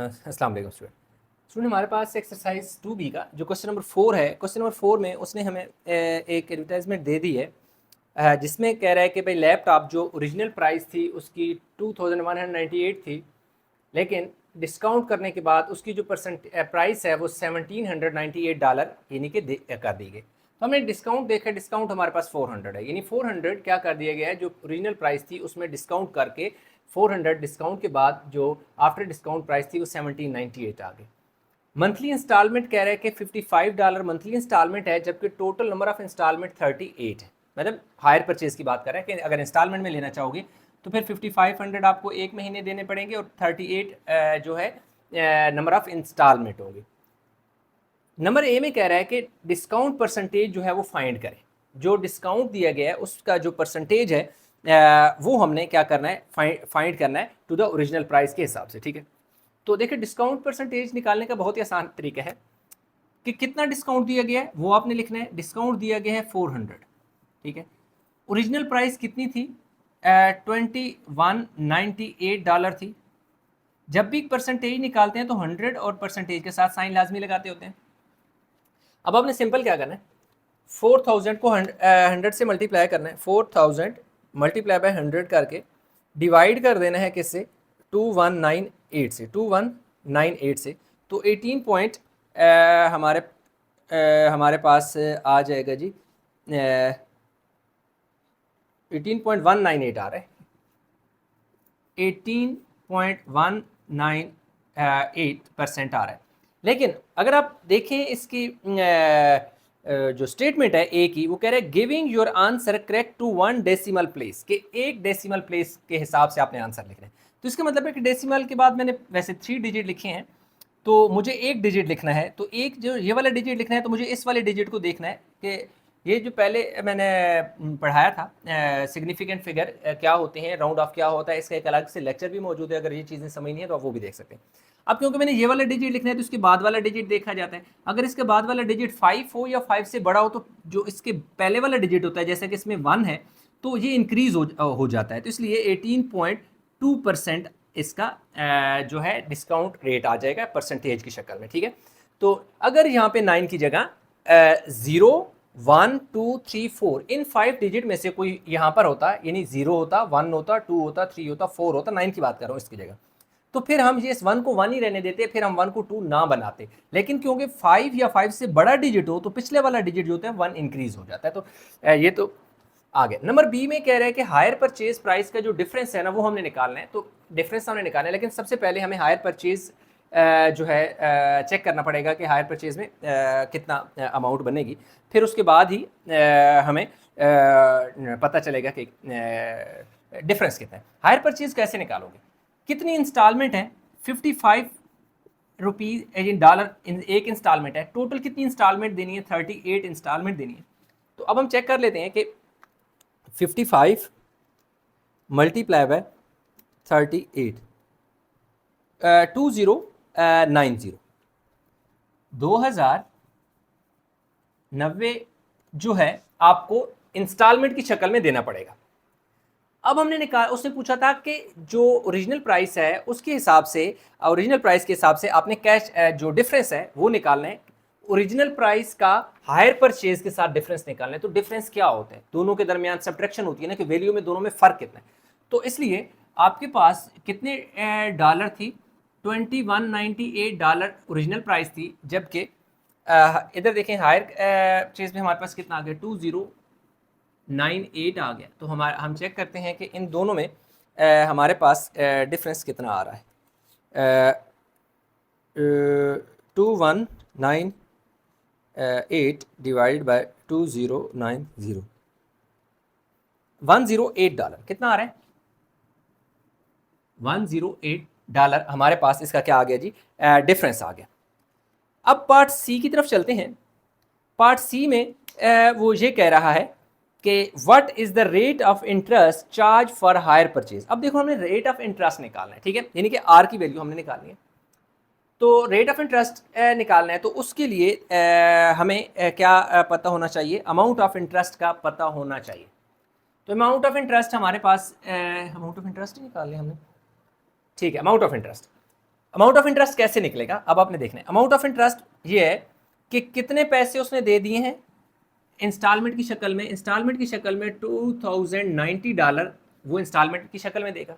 अस्सलाम वालेकुम स्टूडेंट हमारे पास एक्सरसाइज 2B का जो क्वेश्चन नंबर 4 है, क्वेश्चन नंबर 4 में उसने हमें एक एडवर्टाइजमेंट दे दी है जिसमें कह रहा है कि भाई लैपटॉप जो ओरिजिनल प्राइस थी उसकी 2198 थी, लेकिन डिस्काउंट करने के बाद उसकी जो प्राइस है वो $1798 यानी कि कर दी गई। तो हमने डिस्काउंट देखा, डिस्काउंट हमारे पास 400 है, यानी 400 क्या कर दिया गया है, जो ओरिजिनल प्राइस थी उसमें डिस्काउंट करके 400 डिस्काउंट के बाद जो आफ्टर डिस्काउंट प्राइस थी वो 1798 आ गई। मंथली इंस्टॉलमेंट कह रहे हैं कि $55 मंथली इंस्टॉलमेंट है, जबकि टोटल नंबर ऑफ इंस्टॉलमेंट 38 है। मतलब हायर परचेज की बात कर रहे हैं कि अगर इंस्टॉलमेंट में लेना चाहोगे तो फिर 5500 आपको एक महीने देने पड़ेंगे और 38 जो है नंबर ऑफ इंस्टॉलमेंट होंगे। नंबर ए में कह रहा है कि डिस्काउंट परसेंटेज जो है वो फाइंड करें। जो डिस्काउंट दिया गया है उसका जो परसेंटेज है वो हमने क्या करना है, फाइंड करना है टू द ओरिजिनल प्राइस के हिसाब से। ठीक है, तो देखिए डिस्काउंट परसेंटेज निकालने का बहुत ही आसान तरीका है कि कितना डिस्काउंट दिया गया है वो आपने लिखना है। डिस्काउंट दिया गया है 400, ठीक है। ओरिजिनल प्राइस कितनी थी, $2198 थी। जब भी परसेंटेज निकालते हैं तो 100 और परसेंटेज के साथ साइन लाजमी लगाते होते हैं। अब आपने सिंपल क्या करना है, 4000 को 100 से मल्टीप्लाई करना है। 4000 मल्टीप्लाई बाय 100 करके डिवाइड कर देना है किससे, 2198 से, 2198 से। तो 18 पॉइंट हमारे पास आ जाएगा जी 18.198 आ रहा है, 18.198% आ रहा है। लेकिन अगर आप देखें इसकी जो स्टेटमेंट है ए की, वो कह रहा है giving your answer correct to 1 decimal place, के एक डेसिमल प्लेस के हिसाब से आपने आंसर लिखना है। तो इसका मतलब है कि डेसिमल के बाद मैंने वैसे 3 डिजिट लिखे हैं, तो मुझे एक डिजिट लिखना है। तो एक जो ये वाला डिजिट लिखना है तो मुझे इस वाले डिजिट को देखना है कि ये जो पहले मैंने पढ़ाया था सिग्निफिकेंट फिगर क्या होते हैं, राउंड ऑफ क्या होता है, इसका एक अलग से लेक्चर भी मौजूद है। अगर ये चीज़ें समझ नहीं है तो आप वो भी देख सकते हैं। अब क्योंकि मैंने ये वाला डिजिट लिखना है तो इसके बाद वाला डिजिट देखा जाता है। अगर इसके बाद वाला डिजिट 5 हो या 5 से बड़ा हो तो जो इसके पहले वाला डिजिट होता है, जैसे कि इसमें 1 है, तो ये इंक्रीज हो जाता है। तो इसलिए 18.2% इसका जो है डिस्काउंट रेट आ जाएगा परसेंटेज की शक्ल में। ठीक है, तो अगर यहाँ पे 9 की जगह 0 1 2 3 4 इन 5 डिजिट में से कोई यहाँ पर होता, यानी 0 होता, 1 होता, 2 होता, 3 होता, 4 होता, 9 की बात कर रहा हूँ इसकी जगह, तो फिर हम ये इस 1 को 1 ही रहने देते, फिर हम 1 को 2 ना बनाते। लेकिन क्योंकि 5 या 5 से बड़ा डिजिट हो तो पिछले वाला डिजिट जो होता है 1 इंक्रीज हो जाता है। तो ये तो आ गया। नंबर बी में कह रहा है कि हायर परचेज प्राइस का जो डिफरेंस है ना वो हमने निकालना है। तो डिफरेंस हमने निकालना है, लेकिन सबसे पहले हमें हायर परचेज जो है चेक करना पड़ेगा कि हायर परचेज में कितना अमाउंट बनेगी। फिर उसके बाद ही हमें पता चलेगा कि डिफरेंस कितना है। हायर परचेज कैसे निकालोगे, कितनी इंस्टॉलमेंट है, 55 रुपीज़ डॉलर एक इंस्टॉलमेंट है। टोटल कितनी इंस्टॉलमेंट देनी है, 38 इंस्टॉलमेंट देनी है। तो अब हम चेक कर लेते हैं कि 55 मल्टीप्लाई बाय 38 2090 2090 जो है आपको इंस्टॉलमेंट की शक्ल में देना पड़ेगा। अब हमने निकाल, उसने पूछा था कि जो ओरिजिनल प्राइस है उसके हिसाब से, ओरिजिनल प्राइस के हिसाब से आपने कैश जो डिफरेंस है वो निकालना है। ओरिजिनल प्राइस का हायर परचेज के साथ डिफरेंस निकालना है। तो डिफरेंस क्या होता है, दोनों के दरमियान सब्ट्रैक्शन होती है ना, कि वैल्यू में दोनों में फ़र्क कितना है। तो इसलिए आपके पास कितने डॉलर थी, $2198 ओरिजिनल प्राइस थी, जबकि इधर देखें हायर परचेज में हमारे पास कितना आ गया, 2098 आ गया। तो हम चेक करते हैं कि इन दोनों में हमारे पास डिफरेंस कितना आ रहा है। 2198 डिवाइड बाय 2090, $108 कितना आ रहा है, $108 हमारे पास इसका क्या आ गया जी, डिफरेंस आ गया। अब पार्ट सी की तरफ चलते हैं। पार्ट सी में वो ये कह रहा है कि what is the rate of interest charge for hire purchase. अब देखो हमने रेट ऑफ इंटरेस्ट निकालना है, ठीक है, यानी कि आर की वैल्यू हमने निकालनी है। तो रेट ऑफ इंटरेस्ट निकालना है, तो उसके लिए हमें क्या पता होना चाहिए, अमाउंट ऑफ इंटरेस्ट का पता होना चाहिए। तो अमाउंट ऑफ इंटरेस्ट हमारे पास, अमाउंट ऑफ इंटरेस्ट ही निकाल लिया हमने, ठीक है, amount of interest. Amount of interest कैसे निकलेगा, अब आपने देखना है। अमाउंट ऑफ इंटरेस्ट ये है कि कितने पैसे उसने दे दिए हैं इंस्टॉलमेंट की शक्ल में। इंस्टॉलमेंट की शक्ल में $2090 वो इंस्टॉलमेंट की शक्ल में देगा।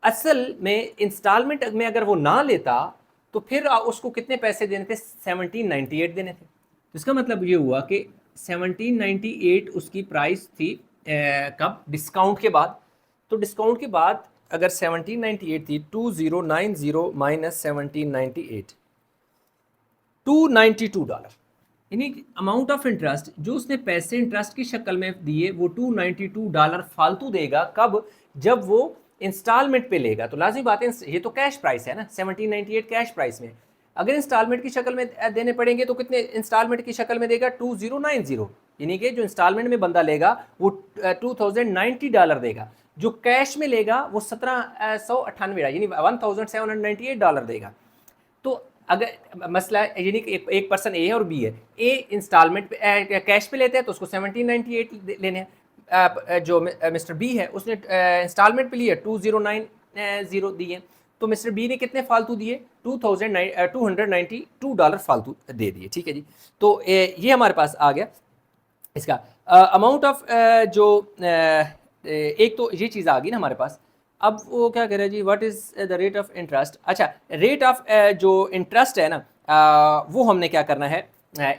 असल में इंस्टॉलमेंट में अगर वो ना लेता तो फिर उसको कितने पैसे देने थे, 1798 देने थे। तो इसका मतलब ये हुआ कि 1798 उसकी प्राइस थी कब, डिस्काउंट के बाद। तो डिस्काउंट के बाद अगर 1798 थी, 2090 माइनस 1798, $292, यानी अमाउंट ऑफ इंटरेस्ट जो उसने पैसे इंटरेस्ट की शक्ल में दिए वो $292 फालतू देगा। कब, जब वो इंस्टॉलमेंट पे लेगा। तो लाजमी बात है, ये तो कैश प्राइस है ना, 1798 कैश प्राइस में। अगर इंस्टॉलमेंट की शक्ल में देने पड़ेंगे तो कितने इंस्टॉलमेंट की शक्ल में देगा, 2090, यानी कि जो इंस्टॉलमेंट में बंदा लेगा वो $2090 देगा। जो कैश में लेगा वो 1798 यानी $1798 देगा। तो अगर मसला यानी कि एक पर्सन ए है और बी है, ए इंस्टॉलमेंट पे कैश पे लेते हैं तो उसको 1798 लेने हैं। जो मिस्टर बी है उसने इंस्टॉलमेंट पे लिए 2090 दिए, तो मिस्टर बी ने कितने फालतू दिए, $292 फालतू दे दिए। ठीक है जी, तो ये हमारे पास आ गया इसका अमाउंट ऑफ जो एक तो ये चीज़ आ गई ना हमारे पास। अब वो क्या कह रहे हैं जी, what is the rate of interest. अच्छा, रेट ऑफ जो इंटरेस्ट है ना वो हमने क्या करना है,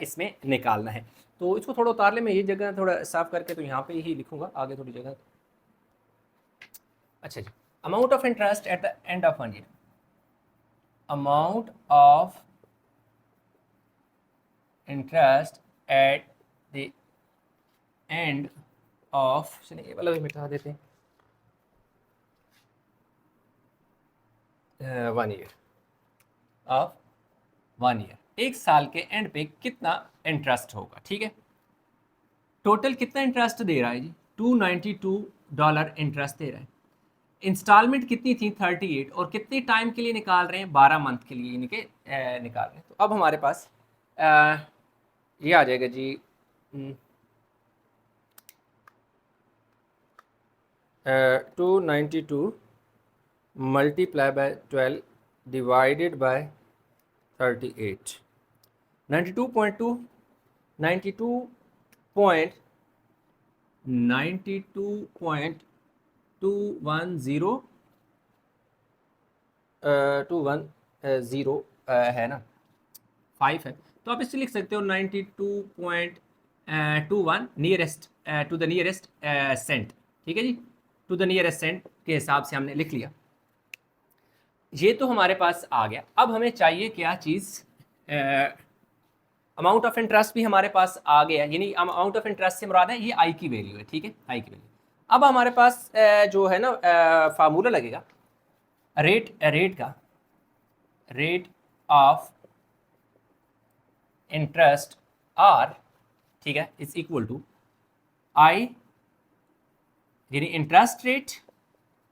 इसमें निकालना है। तो इसको थोड़ा उतार ले, मैं ये जगह थोड़ा साफ करके तो यहाँ पे ही लिखूंगा, आगे थोड़ी जगह। अच्छा जी, amount of interest at the end of 1 year. Amount of interest at the end of, चलिए ये वाला भी मिटा देते हैं, 1 ईयर ऑफ 1 ईयर, एक साल के एंड पे कितना इंटरेस्ट होगा। ठीक है, टोटल कितना इंटरेस्ट दे रहा है जी, $292 इंटरेस्ट दे रहा है। इंस्टॉलमेंट कितनी थी, 38, और कितने टाइम के लिए निकाल रहे हैं, 12 मंथ के लिए, यानी कि निकाल रहे हैं। तो अब हमारे पास ये आ जाएगा जी, 292 मल्टीप्लाई बाय 12 डिवाइडेड बाय 38, 92.2 92.210 है ना, 5 है, तो आप इससे लिख सकते हो 92.21 nearest to the nearest cent. ठीक है जी, टू द नियरेस्ट सेंट के हिसाब से हमने लिख लिया। ये तो हमारे पास आ गया। अब हमें चाहिए क्या चीज़, अमाउंट ऑफ इंटरेस्ट भी हमारे पास आ गया, यानी अमाउंट ऑफ इंटरेस्ट से मुराद है ये आई की वैल्यू है। ठीक है, आई की वैल्यू। अब हमारे पास जो है ना फार्मूला लगेगा रेट का, रेट ऑफ इंटरेस्ट आर, ठीक है, इज इक्वल टू आई, यानी interest rate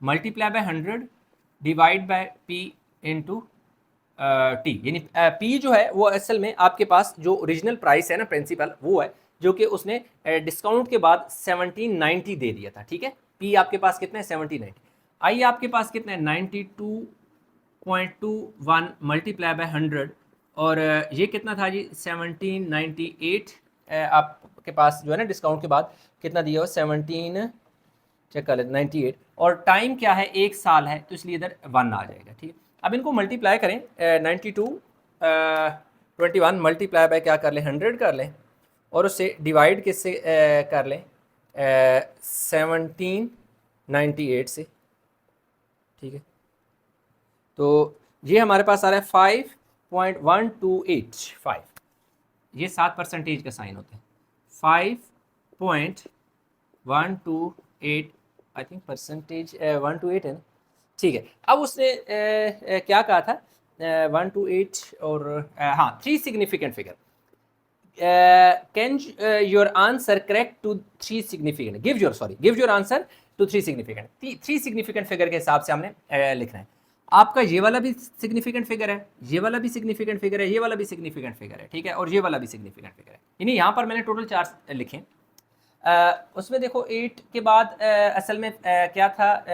multiply by 100 divide by P into T, यानी पी जो है वो असल में आपके पास जो ओरिजिनल प्राइस है ना प्रिंसिपल, वो है जो कि उसने डिस्काउंट के बाद 1790 दे दिया था। ठीक है, पी आपके पास कितना है, 1790। आई आपके पास कितना है, 92.21 मल्टीप्लाई बाय 100, और ये कितना था जी, 1798 आपके पास जो है ना डिस्काउंट के बाद कितना दिया हो, 17 चेक कर लेते 98, और टाइम क्या है, एक साल है, तो इसलिए इधर 1 आ जाएगा। ठीक है, अब इनको मल्टीप्लाई करें, 21 मल्टीप्लाई बाय क्या कर लें, 100 कर लें, और उससे डिवाइड किससे कर लें, 1798 से। ठीक है, तो ये हमारे पास आ रहा है 5.1285, ये 7% का साइन होता है, 5.128, आई थिंक परसेंटेज 128 है ना। ठीक है, अब उसने क्या कहा था, 128 और हाँ 3 significant figure. Can your answer correct to 3 significant, give your answer to 3 significant. 3 significant figure के हिसाब से हमने लिखना है। आपका ये वाला भी सिग्निफिकेंट फिगर है, ये वाला भी सिग्निफिकेंट फिगर है, ये वाला भी सिग्निफिकेंट फिगर है। ठीक है, और ये वाला भी सिग्निफिकेंट फिगर है, यानी यहाँ पर मैंने टोटल 4 लिखे। उसमें देखो 8 के बाद असल में क्या था,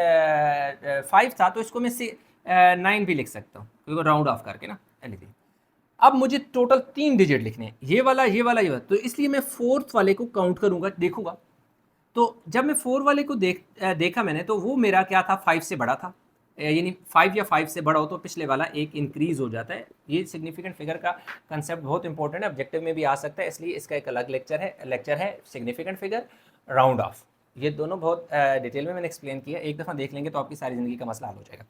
5 था, तो इसको मैं 9 भी लिख सकता हूँ क्योंकि राउंड ऑफ करके ना एनीथिंग। अब मुझे टोटल 3 डिजिट लिखने हैं, ये वाला ये वाला ये वाला, तो इसलिए मैं फोर्थ वाले को काउंट करूंगा, देखूंगा। तो जब मैं 4 वाले को देखा मैंने, तो वो मेरा क्या था, 5 से बड़ा था, यानी 5 या 5 से बड़ा हो तो पिछले वाला एक इंक्रीज हो जाता है। ये सिग्निफिकेंट फिगर का कंसेप्ट बहुत इंपॉर्टेंट है, ऑब्जेक्टिव में भी आ सकता है, इसलिए इसका एक अलग लेक्चर है सिग्निफिकेंट फिगर, राउंड ऑफ। ये दोनों बहुत डिटेल में मैंने एक्सप्लेन किया, एक दफ़ा देख लेंगे तो आपकी सारी ज़िंदगी का मसला हल हो जाएगा।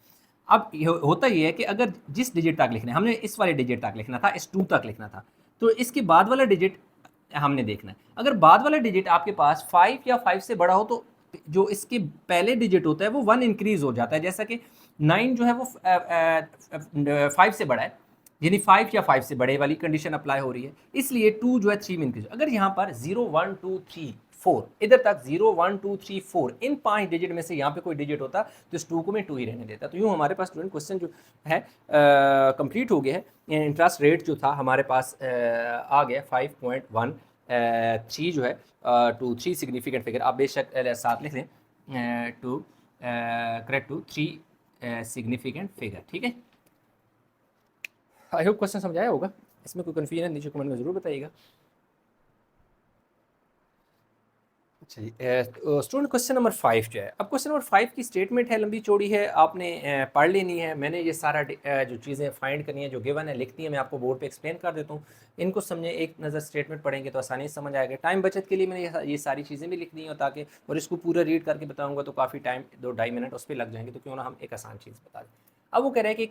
अब होता ये है कि अगर जिस डिजिट तक लिखना है, हमने इस वाले डिजिट तक लिखना था, इस 2 तक लिखना था, तो इसके बाद वाला डिजिट हमने देखना है। अगर बाद वाला डिजिट आपके पास 5 या 5 से बड़ा हो तो जो इसके पहले डिजिट होता है वो 1 इंक्रीज हो जाता है, जैसा कि 9 जो है वो 5 से बड़ा है, यानी 5 या 5 से बड़े वाली कंडीशन अप्लाई हो रही है, इसलिए 2 जो है 3 में इंक्रीज। अगर यहाँ पर 0 1 2 3 4 इधर तक 0 1 2 3 4 इन 5 डिजिट में से यहाँ पे कोई डिजिट होता तो इस 2 को मैं 2 ही रहने देता। तो यूँ हमारे पास स्टूडेंट क्वेश्चन जो है कंप्लीट हो गया है। इंटरेस्ट रेट जो था हमारे पास आ गया 5.1 3 जो है टू 3 सिग्निफिकेंट फिगर, आप बेशक साथ लिख लें, to correct to 3 significant figure, ठीक है। आई होप क्वेश्चन समझ आया होगा, इसमें कोई कन्फ्यूजन नीचे कमेंट में ज़रूर बताइएगा। अच्छा जी, स्टूडेंट क्वेश्चन नंबर 5 जो है, अब क्वेश्चन नंबर 5 की स्टेटमेंट है, लंबी चौड़ी है, आपने पढ़ लेनी है। मैंने ये सारा जो चीज़ें फाइंड करनी है, जो गिवन है लिखती है, मैं आपको बोर्ड पे एक्सप्लेन कर देता हूँ। इनको समझे, एक नज़र स्टेटमेंट पढ़ेंगे तो आसानी से समझ आएगा। टाइम बचत के लिए मैंने ये सारी चीज़ें भी लिखनी है ताकि, और इसको पूरा रीड करके बताऊँगा तो काफ़ी टाइम 2-2.5 मिनट उस पर लग जाएंगे, तो क्यों ना हम एक आसान चीज़ बता दें। अब वो कह रहे हैं कि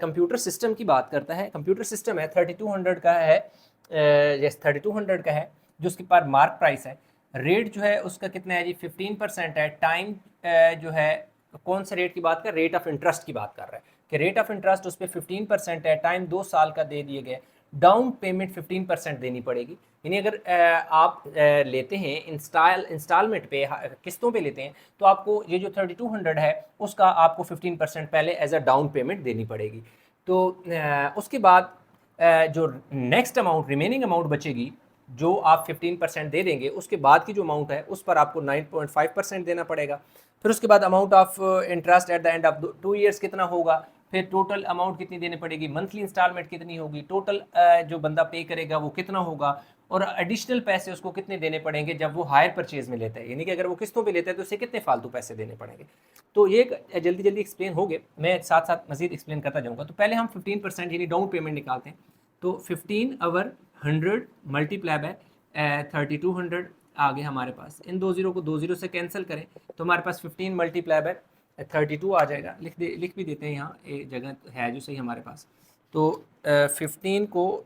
कंप्यूटर सिस्टम की बात करता है। कंप्यूटर सिस्टम है 3200 का है, यस 3200 का है, जो उसके पास मार्क प्राइस है। रेट जो है उसका कितना है जी, 15% है। टाइम जो है, कौन से रेट की बात कर, रेट ऑफ इंटरेस्ट की बात कर रहा है कि रेट ऑफ इंटरेस्ट उस पर 15% है। टाइम 2 साल का दे दिए गए। डाउन पेमेंट 15% देनी पड़ेगी, यानी अगर आप लेते हैं इंस्टॉलमेंट पे, किस्तों पे लेते हैं, तो आपको ये जो 3200 है उसका आपको 15% पहले एज अ डाउन पेमेंट देनी पड़ेगी। तो उसके बाद जो नेक्स्ट अमाउंट, रिमेनिंग अमाउंट बचेगी, जो आप 15% दे देंगे, उसके बाद की जो अमाउंट है उस पर आपको 9.5% देना पड़ेगा। फिर उसके बाद amount of interest at the end of 2 years कितना होगा, फिर टोटल अमाउंट कितनी देनी पड़ेगी, मंथली इंस्टॉलमेंट कितनी होगी, टोटल जो बंदा पे करेगा वो कितना होगा, और एडिशनल पैसे उसको कितने देने पड़ेंगे जब वो हायर परचेज में लेता है, यानी कि अगर वो किस्तों पे लेता है तो उसे कितने फालतू पैसे देने पड़ेंगे। तो ये जल्दी जल्दी एक्सप्लेन हो गए, मैं साथ साथ मजीद एक्सप्लेन करता जाऊँगा। तो पहले हम 15% यानी डाउन पेमेंट निकालते हैं। तो 15 ओवर 100 मल्टीप्लाई बाय 3200 आ गए हमारे पास। इन 2 जीरो को 2 जीरो से कैंसिल करें तो हमारे पास 15 मल्टीप्लाई बाय 32 आ जाएगा। लिख भी देते हैं, यहाँ एक जगह है जो सही हमारे पास। तो 15 को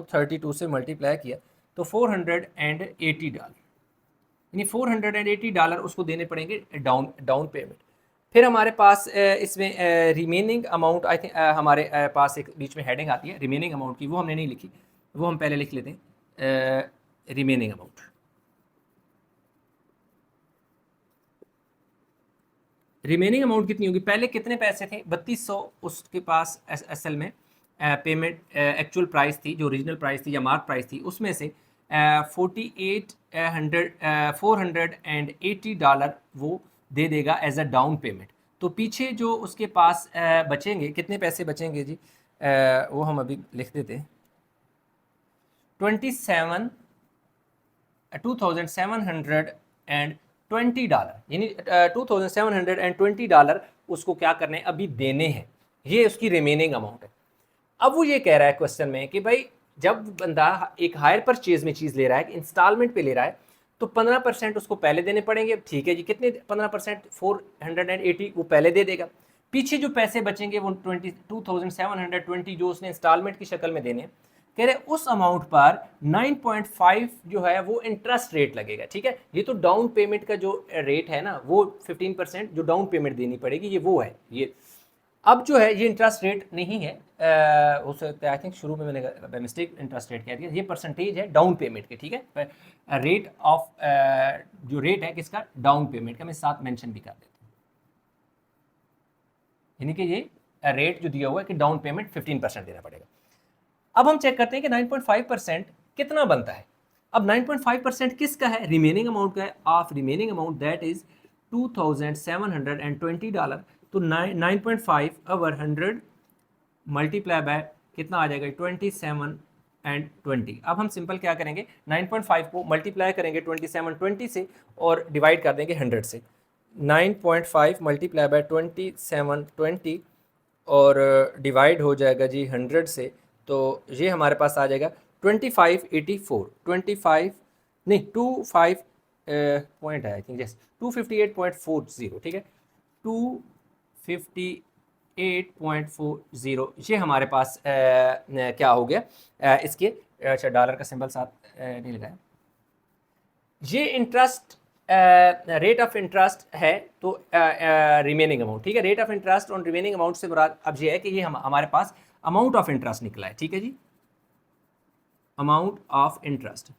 32 से मल्टीप्लाई किया तो $480, यानी $480 उसको देने पड़ेंगे डाउन पेमेंट। फिर हमारे पास इसमें रिमेनिंग अमाउंट, आई थिंक हमारे पास एक बीच में हेडिंग आती है रिमेनिंग अमाउंट की, वो हमने नहीं लिखी, वो हम पहले लिख लेते हैं। रिमेनिंग अमाउंट, रिमेनिंग अमाउंट कितनी होगी, पहले कितने पैसे थे 3200 उसके पास असल में पेमेंट एक्चुअल प्राइस थी, जो ओरिजिनल प्राइस थी या मार्क प्राइस थी, उसमें से $480 वो दे देगा एज अ डाउन पेमेंट। तो पीछे जो उसके पास बचेंगे, कितने पैसे बचेंगे जी, वो हम अभी लिख देते हैं। $2720, यानी $2720 उसको क्या करने हैं, अभी देने हैं। ये उसकी रिमेनिंग अमाउंट है। अब वो ये कह रहा है क्वेश्चन में कि भाई जब बंदा एक हायर परचेज में चीज़ ले रहा है, इंस्टॉलमेंट पे ले रहा है, तो 15% उसको पहले देने पड़ेंगे। ठीक है जी, कितने 15%, 480 वो पहले दे देगा। पीछे जो पैसे बचेंगे वो 2720 जो उसने इंस्टॉलमेंट की शक्ल में देने, कह रहे उस अमाउंट पर 9.5 जो है वो इंटरेस्ट रेट लगेगा। ठीक है, ये तो डाउन पेमेंट का जो रेट है ना, वो 15% जो डाउन पेमेंट देनी पड़ेगी, ये वो है ये। अब जो है ये इंटरेस्ट रेट नहीं है, हो सकता है आई थिंक शुरू में मैंने मिस्टेक इंटरेस्ट रेट कह दिया, ये परसेंटेज है डाउन पेमेंट के। ठीक है, रेट ऑफ जो रेट है किसका, डाउन पेमेंट का, मैं साथ मेंशन भी कर देता हूँ, यानी कि ये रेट जो दिया हुआ है कि डाउन पेमेंट 15% देना पड़ेगा। अब हम चेक करते हैं कि 9.5% कितना बनता है। अब 9.5% किसका है, रिमेनिंग अमाउंट का है, of remaining amount that is $2720। तो 9.5 ओवर 100 मल्टीप्लाई बाय कितना आ जाएगा 27 एंड 20। अब हम सिंपल क्या करेंगे 9.5 को मल्टीप्लाई करेंगे 27 20 से और डिवाइड कर देंगे 100 से। 9.5 मल्टीप्लाई बाय 27 20 और डिवाइड हो जाएगा जी 100 से, तो ये हमारे पास आ जाएगा 2584 25 नहीं 25 पॉइंट है आई थिंक यस 258.40 ठीक है 258.40 ये हमारे पास क्या हो गया इसके अच्छा डॉलर का सिंबल साथ नहीं लगाया। ये इंटरेस्ट रेट ऑफ इंटरेस्ट है तो रिमेनिंग अमाउंट ठीक है। Rate of interest on remaining amount से मुराद अब ये है कि ये हमारे पास अमाउंट ऑफ इंटरेस्ट निकला है ठीक है जी, अमाउंट ऑफ इंटरेस्ट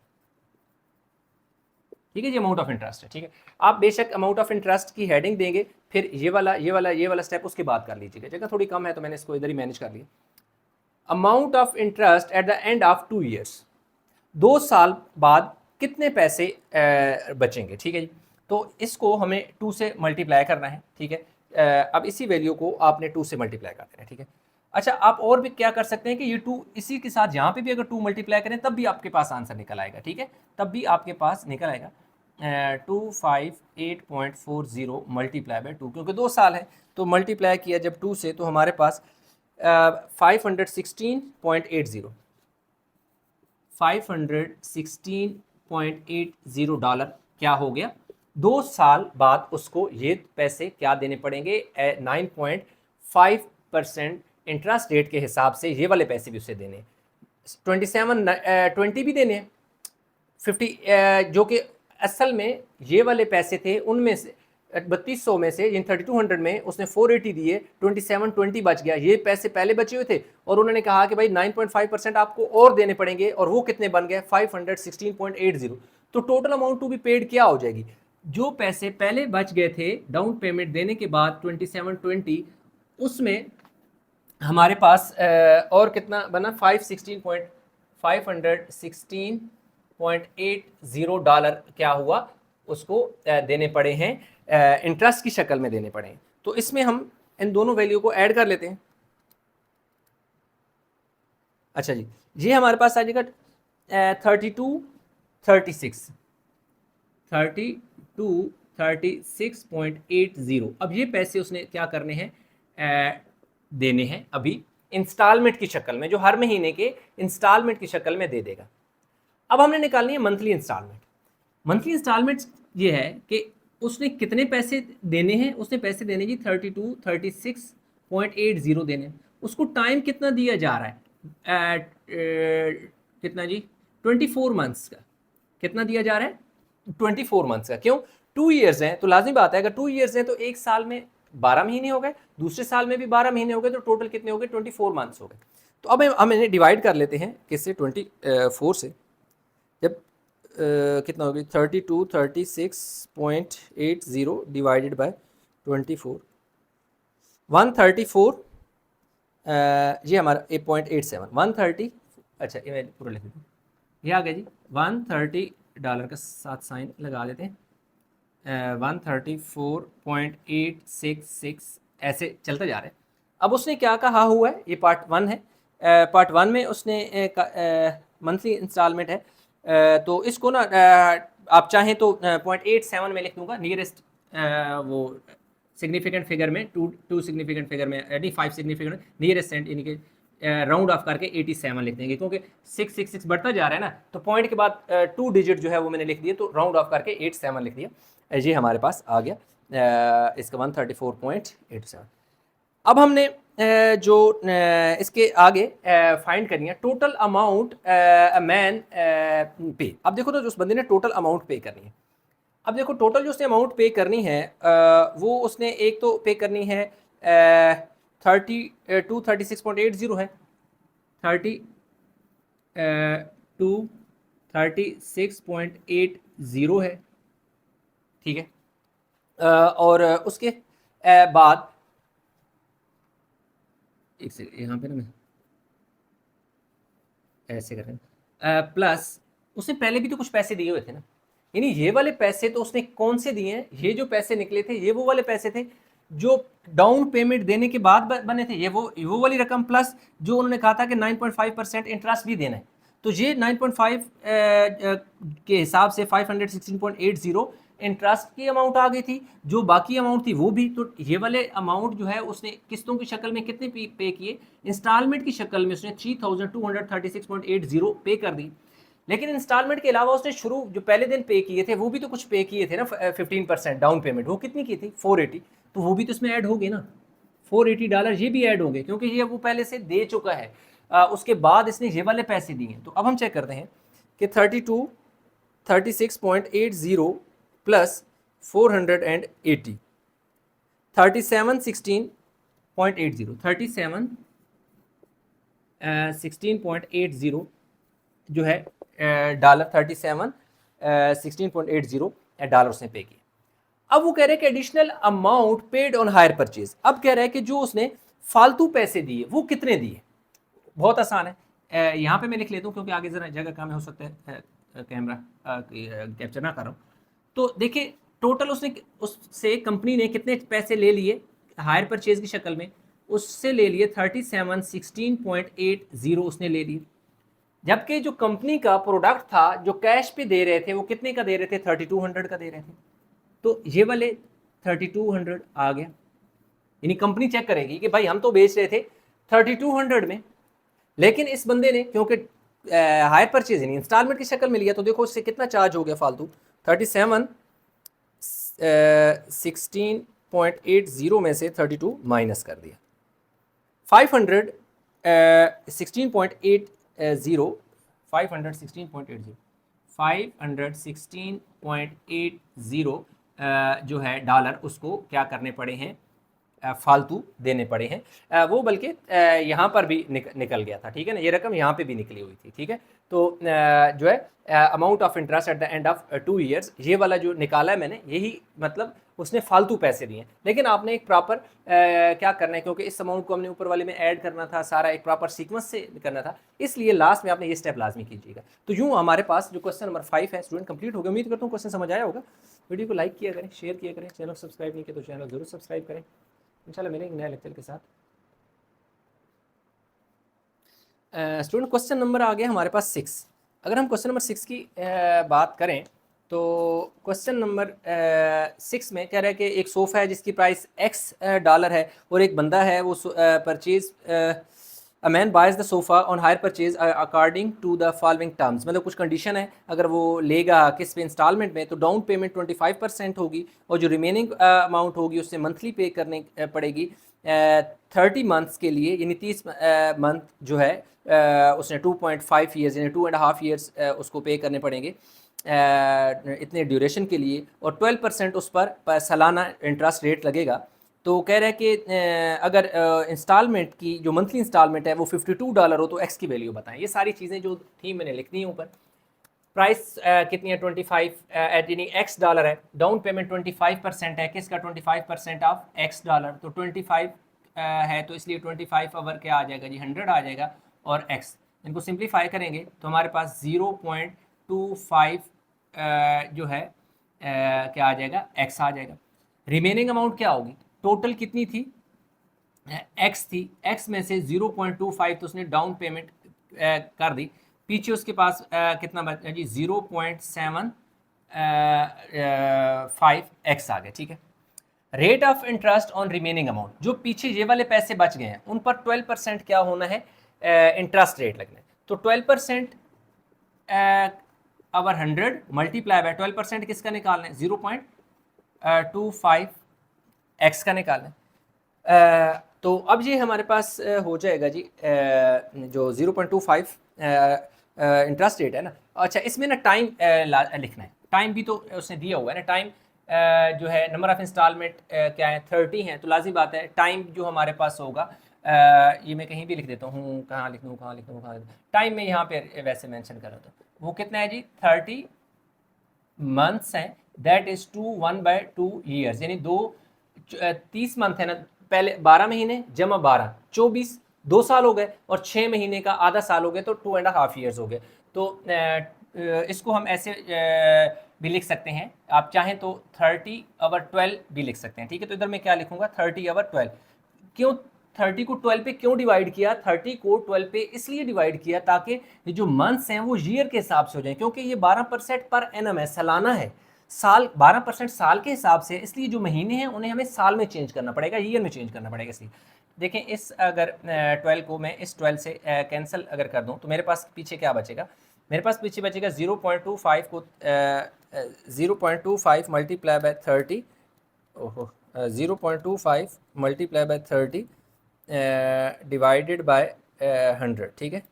ठीक है जी, अमाउंट ऑफ इंटरेस्ट है ठीक है। आप बेशक अमाउंट ऑफ इंटरेस्ट की हेडिंग देंगे, फिर ये वाला स्टेप उसके बाद कर लीजिएगा, जगह थोड़ी कम है तो मैंने इसको इधर ही मैनेज कर लिया। Amount of interest at the end of 2 years, 2 साल बाद कितने पैसे बचेंगे ठीक है जी। तो इसको हमें 2 से मल्टीप्लाई करना है ठीक है। अब इसी वैल्यू को आपने 2 से मल्टीप्लाई कर देना है ठीक है। अच्छा आप और भी क्या कर सकते हैं कि ये 2 इसी के साथ यहाँ पे भी अगर 2 मल्टीप्लाई करें तब भी आपके पास आंसर निकल आएगा ठीक है, तब भी आपके पास निकल आएगा 258.40 मल्टीप्लाई बाय 2, क्योंकि 2 साल है तो मल्टीप्लाई किया जब 2 से तो हमारे पास 516.80 डॉलर क्या हो गया। 2 साल बाद उसको ये पैसे क्या देने पड़ेंगे 9.5% इंटरेस्ट रेट के हिसाब से ये वाले पैसे भी उसे देने, 20 भी देने 50 जो कि असल में ये वाले पैसे थे उनमें से 3200 में से इन 3200 में उसने 480 दिए, 2720 बच गया। ये पैसे पहले बचे हुए थे और उन्होंने कहा कि भाई 9.5% आपको और देने पड़ेंगे और वो कितने बन गए 516.80। तो total amount to be paid क्या हो जाएगी, जो पैसे पहले बच गए थे डाउन पेमेंट देने के बाद 2720 उसमें हमारे पास और कितना बना 516.80 डॉलर क्या हुआ उसको देने पड़े हैं, इंटरेस्ट की शक्ल में देने पड़े हैं। तो इसमें हम इन दोनों वैल्यू को ऐड कर लेते हैं। अच्छा जी ये हमारे पास आ जाएगा 3236.80। अब ये पैसे उसने क्या करने हैं देने हैं अभी इंस्टॉलमेंट की शक्ल में, जो हर महीने के इंस्टॉलमेंट की शक्ल में दे देगा। अब हमने निकालनी है मंथली इंस्टॉलमेंट। मंथली इंस्टॉलमेंट ये है कि उसने कितने पैसे देने हैं, उसने पैसे देने जी 36.80 देने। उसको टाइम कितना दिया जा रहा है कितना जी 24 मंथ्स का, कितना दिया जा रहा है 24 मंथ्स का। क्यों 2 ईयर्स हैं तो लाजिम बात है अगर 2 ईयर्स हैं तो एक साल में 12 महीने हो गए, दूसरे साल में भी 12 महीने हो गए, तो टोटल कितने हो गए 24 मंथ्स हो गए। तो अब हम इन्हें डिवाइड कर लेते हैं किससे 24 से। जब कितना होगी 36.80 डिवाइडेड बाय 24 134 ये हमारा 8.87 130 अच्छा ये मैं पूरा लिख देता हूँ, ये आ गया जी 130 डॉलर का साथ साइन लगा देते हैं 134.866 ऐसे चलता जा रहा है। अब उसने क्या कहा हुआ है, ये पार्ट 1 है। पार्ट 1 में उसने मंथली इंस्टॉलमेंट है तो इसको ना आप चाहें तो 0.87 में लिख दूंगा नियरेस्ट वो सिग्निफिकेंट फिगर में, टू सिग्निफिकेंट फिगर में यानी 5 सिग्निफिकेंट नियरेस्ट एंड यानी कि राउंड ऑफ करके 87 लिख देंगे, क्योंकि 666 बढ़ता जा रहा है ना, तो पॉइंट के बाद 2 डिजिट जो है वो मैंने लिख दिए, तो राउंड ऑफ करके 87 लिख दिया। ये हमारे पास आ गया इसका 134.87। अब हमने जो इसके आगे फाइंड करनी है टोटल अमाउंट मैन पे। अब देखो तो जो उस बंदे ने टोटल अमाउंट पे करनी है। अब देखो टोटल जो उसने अमाउंट पे करनी है वो उसने एक तो पे करनी है 36.80 है 36.80 है ठीक है। और उसके बाद एक सेकंड यहाँ पे ना मैं ऐसे करें प्लस उसने पहले भी तो कुछ पैसे दिए हुए थे ना, यानी ये वाले पैसे तो उसने कौन से दिए हैं, ये जो पैसे निकले थे ये वो वाले पैसे थे जो डाउन पेमेंट देने के बाद बने थे, ये वो वाली रकम प्लस जो उन्होंने कहा था कि 9.5% इंटरेस्ट भी देना है। तो ये 9.5 के हिसाब से 516.80 इंटरेस्ट की अमाउंट आ गई थी। जो बाकी अमाउंट थी वो भी, तो ये वाले अमाउंट जो है उसने किस्तों की शक्ल में कितने पे किए, इंस्टॉलमेंट की शक्ल में उसने 3236.80 पे कर दी। लेकिन इंस्टॉलमेंट के अलावा उसने शुरू जो पहले दिन पे किए थे वो भी तो कुछ पे किए थे ना, 15% डाउन पेमेंट, वो कितनी की थी 480, तो वो भी तो इसमें ऐड हो गए ना, $480 ये भी ऐड होंगे क्योंकि ये वो पहले से दे चुका है। उसके बाद इसने ये वाले पैसे दिए। तो अब हम चेक करते हैं कि 36.80 प्लस 480, 3716.80 जो है डॉलर, 16.80 उसने पे किया। अब वो कह रहे हैं कि additional amount paid on hire purchase. अब कह रहा है कि जो उसने फालतू पैसे दिए वो कितने दिए। बहुत आसान है, यहाँ पे मैं लिख लेता हूँ क्योंकि आगे जरा जगह कम है, हो सकता है कैमरा कैप्चर ना कर रहा हूँ। तो देखिए टोटल उसने उससे कंपनी ने कितने पैसे ले लिए हायर परचेज की शक्ल में, उससे ले लिए 3716.80 उसने ले लिए। जबकि जो कंपनी का प्रोडक्ट था जो कैश पे दे रहे थे वो कितने का दे रहे थे, 3200 का दे रहे थे। तो ये वाले 3200 आ गया, यानी कंपनी चेक करेगी कि भाई हम तो बेच रहे थे 3200 में, लेकिन इस बंदे ने क्योंकि हायर परचेज यानी इंस्टॉलमेंट की शक्ल में लिया, तो देखो उससे कितना चार्ज हो गया फालतू, 16.80 में से 32 माइनस कर दिया, 516.80 जो है डॉलर उसको क्या करने पड़े हैं, फालतू देने पड़े हैं। वो बल्कि यहाँ पर भी निकल गया था, ठीक है ना, ये रकम यहाँ पे भी निकली हुई थी, ठीक है। तो जो है amount of interest at the end of 2 years, ये वाला जो निकाला है मैंने, यही मतलब उसने फालतू पैसे दिए। लेकिन आपने एक प्रॉपर क्या करना है, क्योंकि इस अमाउंट को हमने ऊपर वाले में ऐड करना था, सारा एक प्रॉपर सीक्वेंस से करना था, इसलिए लास्ट में आपने ये स्टेप लाजमी कीजिएगा। तो यूँ हमारे पास जो क्वेश्चन नंबर 5 है स्टूडेंट कंप्लीट हो गया। उम्मीद करता हूँ क्वेश्चन समझ आया होगा। वीडियो को लाइक किया करें, शेयर किया करें, चैनल सब्सक्राइब नहीं किया तो चैनल जरूर सब्सक्राइब करें। इंशाल्लाह मिलेंगे नए लेक्चर के साथ। स्टूडेंट क्वेश्चन नंबर आ गया हमारे पास 6। अगर हम क्वेश्चन नंबर 6 की बात करें तो क्वेश्चन नंबर 6 में कह रहा है कि एक सोफ़ा है जिसकी प्राइस $X है और एक बंदा है वो purchase a man buys the sofa on hire purchase according to the following terms, मतलब कुछ कंडीशन है, अगर वो लेगा किस पे इंस्टॉलमेंट में तो डाउन पेमेंट 25% होगी और जो रिमेनिंग अमाउंट होगी उससे मंथली पे करने पड़ेगी 30 मंथ्स के लिए, यानी 30 मंथ जो है उसने 2.5 ईयर्स यानी 2.5 ईयर्स उसको पे करने पड़ेंगे इतने ड्यूरेशन के लिए, और 12% उस पर सालाना इंटरेस्ट रेट लगेगा। तो कह रहे हैं कि अगर इंस्टॉलमेंट की जो मंथली इंस्टॉलमेंट है वो $52 हो तो एक्स की वैल्यू बताएं। ये सारी चीज़ें जो थी मैंने लिखनी है ऊपर। प्राइस कितनी है 25 यानी $X है, डाउन पेमेंट 25% है, किसका 25% ऑफ $X, तो 25 है तो इसलिए 25 ओवर क्या आ जाएगा जी 100 आ जाएगा, और x इनको सिंप्लीफाई करेंगे तो हमारे पास 0.25 जो है क्या आ जाएगा x आ जाएगा। रिमेनिंग अमाउंट क्या होगी, टोटल कितनी थी x थी, x में से 0.25 तो उसने डाउन पेमेंट कर दी, पीछे उसके पास कितना बचा जी 0.75x आ गया, ठीक है। Rate of interest on remaining amount, जो पीछे ये वाले पैसे बच गए हैं उन पर 12% क्या होना है इंटरेस्ट रेट लगना है। तो 12% अवर 100 मल्टीप्लाई बाय 12% किसका निकालना है 0.25 एक्स का निकालना है। तो अब ये हमारे पास हो जाएगा जी जो 0.25 इंटरेस्ट रेट है ना। अच्छा इसमें ना टाइम लिखना है, टाइम भी तो उसने दिया हुआ है ना, टाइम जो है नंबर ऑफ इंस्टॉलमेंट क्या है 30 हैं, तो लाजी बात है टाइम जो हमारे पास होगा ये मैं कहीं भी लिख देता हूँ, कहाँ लिख दूँ टाइम में यहाँ पे वैसे मेंशन कर रहा था, वो कितना है जी 30 मंथ्स हैं, दैट इज 1/2 ईयर्स, यानी 30 मंथ है ना, पहले 12 महीने जमा 12 24 2 साल हो गए, और 6 महीने का आधा साल हो गए तो 2.5 ईयर्स हो गए। तो इसको हम ऐसे भी लिख सकते हैं, आप चाहें तो 30/12 भी लिख सकते हैं, ठीक है। तो इधर मैं क्या लिखूंगा, 30/12। क्यों 30 को 12 पे क्यों डिवाइड किया, 30 को 12 पे इसलिए डिवाइड किया ताकि ये जो मंथ्स हैं वो ईयर के हिसाब से हो जाएं, क्योंकि ये 12% पर एनम है, सालाना है, साल 12% साल के हिसाब से, इसलिए जो महीने हैं उन्हें हमें साल में चेंज करना पड़ेगा, ईयर में चेंज करना पड़ेगा। इसलिए देखें, इस अगर 12 को मैं इस 12 से कैंसिल अगर कर दूं तो मेरे पास पीछे क्या बचेगा, मेरे पास पीछे बचेगा 0.25 को 0.25 मल्टीप्लाई बाय 30, ओहो 0.25 मल्टीप्लाई बाय 30 डिवाइडेड बाय 100, ठीक है।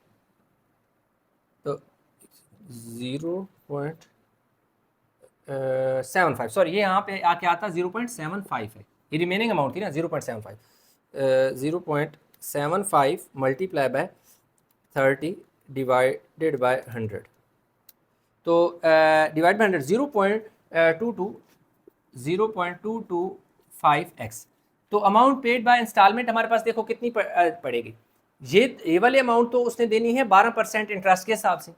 तो 0.75, सॉरी ये यहाँ पे आके आता 0.75 है, ये रिमेनिंग अमाउंट थी ना 0.75, 0.75 मल्टीप्लाई बाय 30 डिवाइडेड बाय 100, तो डिवाइड बाय 100 0.225x। तो अमाउंट पेड बाय इंस्टॉलमेंट हमारे पास देखो कितनी पड़ेगी, ये वाली अमाउंट तो उसने देनी है 12% इंटरेस्ट के हिसाब से,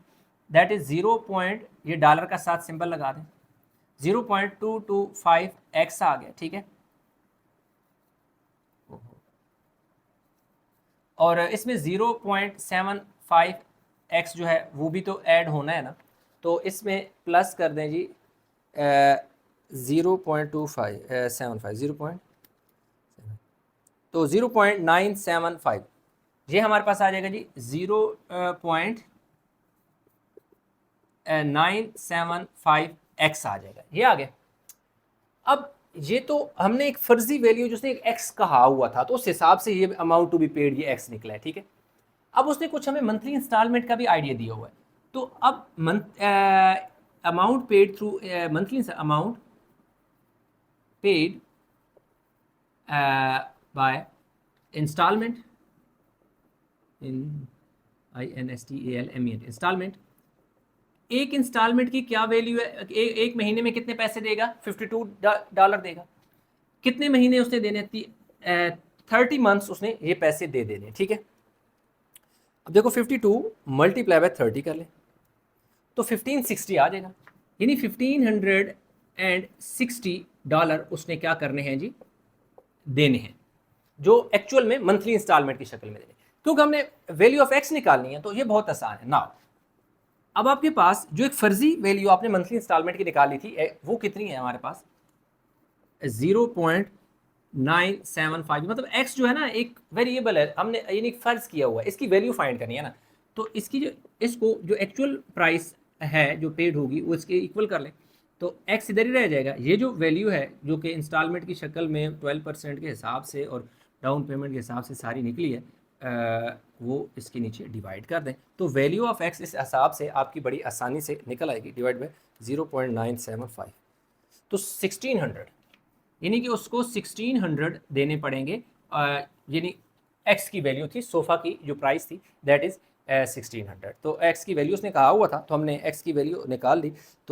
दैट इज 0. ये डॉलर का साथ सिंबल लगा दें, 0.225x आ गया, ठीक है। और इसमें 0.75x जो है वो भी तो ऐड होना है ना, तो इसमें प्लस कर दें जी 0.2575 तो 0.975, ये हमारे पास आ जाएगा जी 0.975x आ जाएगा, ये आ गया। अब ये तो हमने एक फर्जी वैल्यू जिसने एक एक्स कहा हुआ था, तो उस हिसाब से ये अमाउंट टू बी पेड ये एक्स निकला है, ठीक है। अब उसने कुछ हमें मंथली इंस्टॉलमेंट का भी आइडिया दिया हुआ है, तो अब amount paid through monthly amount paid by instalment INSTALMENT instalment, एक इंस्टॉलमेंट की क्या वैल्यू है, एक महीने में कितने पैसे देगा, $52 देगा। कितने महीने उसने देने, 30 मंथ्स उसने ये पैसे दे देने, ठीक है। अब देखो 52 मल्टीप्लाई बाय 30 कर ले तो 1560 आ जाएगा, यानी $1560 उसने क्या करने हैं जी, देने हैं, जो एक्चुअल में मंथली इंस्टॉलमेंट की शक्ल में देने। क्योंकि हमने वैल्यू ऑफ एक्स निकालनी है तो ये बहुत आसान है ना। अब आपके पास जो एक फर्जी वैल्यू आपने मंथली इंस्टॉलमेंट की निकाली थी वो कितनी है हमारे पास, 0.975, मतलब x जो है ना एक वेरिएबल है, हमने यानी फर्ज किया हुआ है, इसकी वैल्यू फाइंड करनी है ना, तो इसकी जो इसको जो एक्चुअल प्राइस है जो पेड होगी वो इसके इक्वल कर ले, तो x इधर ही रह जाएगा, ये जो वैल्यू है जो कि इंस्टॉलमेंट की शक्ल में 12% के हिसाब से और डाउन पेमेंट के हिसाब से सारी निकली है, वो इसके नीचे डिवाइड कर दें, तो वैल्यू ऑफ एक्स इस हिसाब से आपकी बड़ी आसानी से निकल आएगी, डिवाइड बाय 0.975, तो 1600, यानी कि उसको 1600 देने पड़ेंगे, यानी एक्स की वैल्यू थी, सोफ़ा की जो प्राइस थी दैट इज़ 1600, तो एक्स की वैल्यू उसने कहा हुआ था तो हमने एक्स की वैल्यू निकाल ली। तो